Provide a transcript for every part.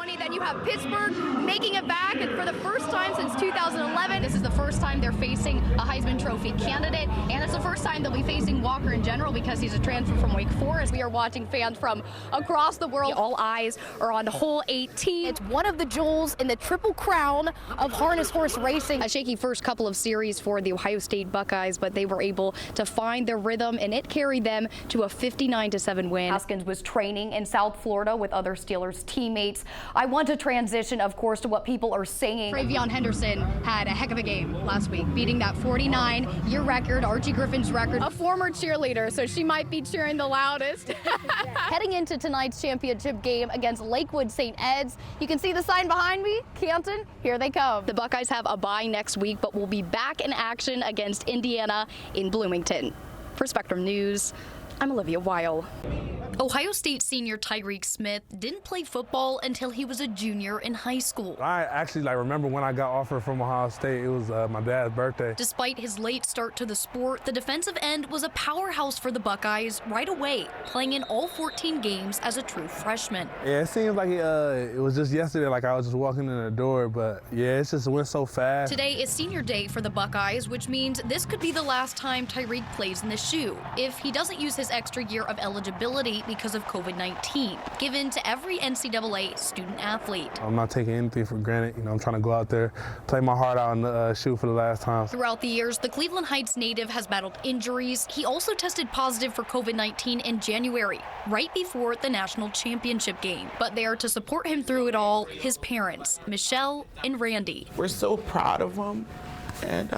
2020. Then you have Pittsburgh making it back, and for the first time since 2011, this is the first time they're facing a Heisman Trophy candidate, and it's the first time they'll be facing Walker in general because he's a transfer from Wake Forest. We are watching fans from across the world. All eyes are on hole 18. It's one of the jewels in the triple crown of harness horse racing. A shaky first couple of series for the Ohio State Buckeyes, but they were able to find their rhythm, and it carried them to a 59-7 win. Haskins was training in South Florida with other Steelers teammates. I want to transition, of course, to what people are saying. Travion Henderson had a heck of a game last week, beating that 49-year record, Archie Griffin's record. A former cheerleader, so she might be cheering the loudest. Heading into tonight's championship game against Lakewood St. Ed's, you can see the sign behind me, Canton, here they come. The Buckeyes have a bye next week, but will be back in action against Indiana in Bloomington. For Spectrum News, I'm Olivia Wile. Ohio State senior Tyreek Smith didn't play football until he was a junior in high school. I actually remember when I got offered from Ohio State. It was my dad's birthday. Despite his late start to the sport, the defensive end was a powerhouse for the Buckeyes right away, playing in all 14 games as a true freshman. Yeah, it seems like it was just yesterday, like I was just walking in the door, but yeah, it just went so fast. Today is senior day for the Buckeyes, which means this could be the last time Tyreek plays in the shoe if he doesn't use his extra year of eligibility because of COVID-19, given to every NCAA student athlete. I'm not taking anything for granted. I'm trying to go out there, play my heart out, and shoot for the last time. Throughout the years, the Cleveland Heights native has battled injuries. He also tested positive for COVID-19 in January, right before the national championship game. But there to support him through it all, his parents, Michelle and Randy. We're so proud of him, and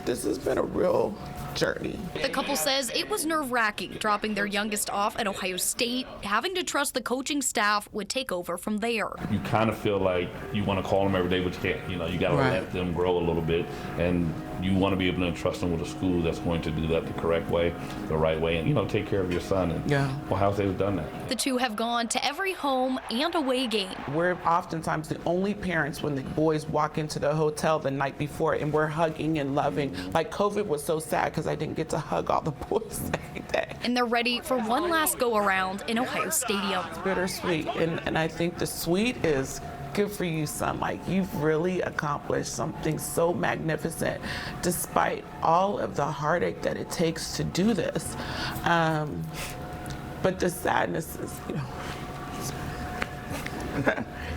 this has been a real journey. The couple says it was nerve-wracking dropping their youngest off at Ohio State, having to trust the coaching staff would take over from there. You kind of feel like you want to call them every day, but you can't. You got to let them grow a little bit, and you want to be able to entrust them with a school that's going to do that the correct way, the right way, and take care of your son. And Ohio State has done that. The two have gone to every home and away game. We're oftentimes the only parents when the boys walk into the hotel the night before, and we're hugging and loving. Like COVID was so sad because I didn't get to hug all the boys that day. And they're ready for one last go-around in Ohio Stadium. It's bittersweet, and I think the sweet is good for you, son. Like, you've really accomplished something so magnificent despite all of the heartache that it takes to do this. But the sadness is,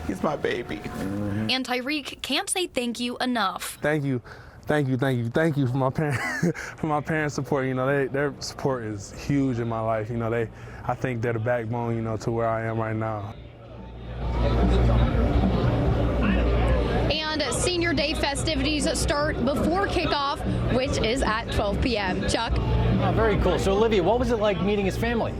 he's my baby. And Tyreek can't say thank you enough. Thank you. Thank you for my parents, for my parents' support. Their support is huge in my life. I think they're the backbone, to where I am right now. And senior day festivities start before kickoff, which is at 12 p.m. Chuck? Oh, very cool. So, Olivia, what was it like meeting his family?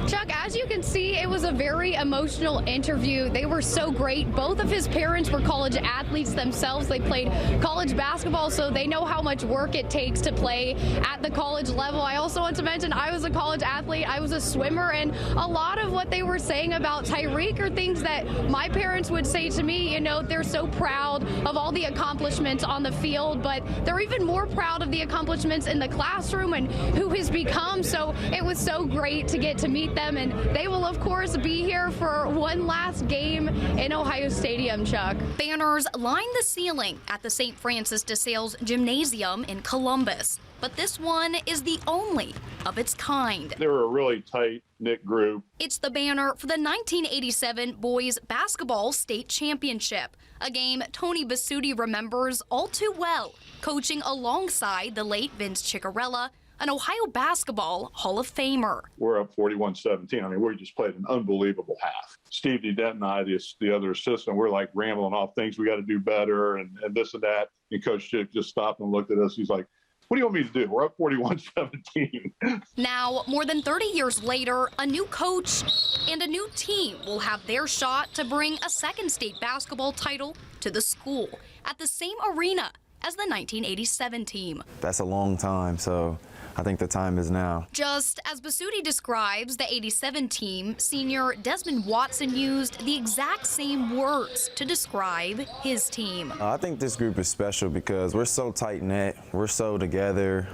Chuck, as you can see, it was a very emotional interview. They were so great. Both of his parents were college athletes themselves. They played college basketball, so they know how much work it takes to play at the college level. I also want to mention I was a college athlete. I was a swimmer, and a lot of what they were saying about Tyreek are things that my parents would say to me. They're so proud of all the accomplishments on the field, but they're even more proud of the accomplishments in the classroom and who he's become. So it was so great to get to meet them, and they will, of course, be here for one last game in Ohio Stadium, Chuck. Banners line the ceiling at the St. Francis de Sales Gymnasium in Columbus, but this one is the only of its kind. They were a really tight-knit group. It's the banner for the 1987 Boys Basketball State Championship, a game Tony Basutti remembers all too well, coaching alongside the late Vince Ciccarella, an Ohio basketball Hall of Famer. We're up 41-17. We just played an unbelievable half. Steve DeDent and I, the other assistant, we're like rambling off things we got to do better and this and that. And Coach Chick just stopped and looked at us. He's like, what do you want me to do? We're up 41-17. Now, more than 30 years later, a new coach and a new team will have their shot to bring a second state basketball title to the school at the same arena as the 1987 team. That's a long time, so I think the time is now. Just as Basutti describes the 87 team, senior Desmond Watson used the exact same words to describe his team. I think this group is special because we're so tight-knit, we're so together.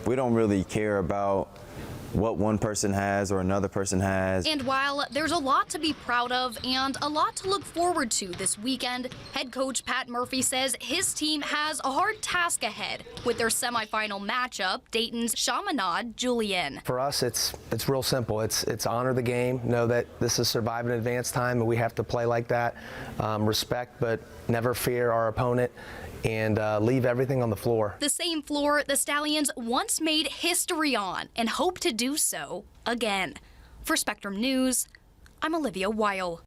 We don't really care about what one person has or another person has. And while there's a lot to be proud of and a lot to look forward to this weekend, head coach Pat Murphy says his team has a hard task ahead with their semifinal matchup, Dayton's Chaminade Julian. For us, it's real simple. It's honor the game, know that this is survive in advance time and we have to play like that. Respect, but never fear our opponent, and leave everything on the floor. The same floor the Stallions once made history on and hope to do so again. For Spectrum News, I'm Olivia Wile.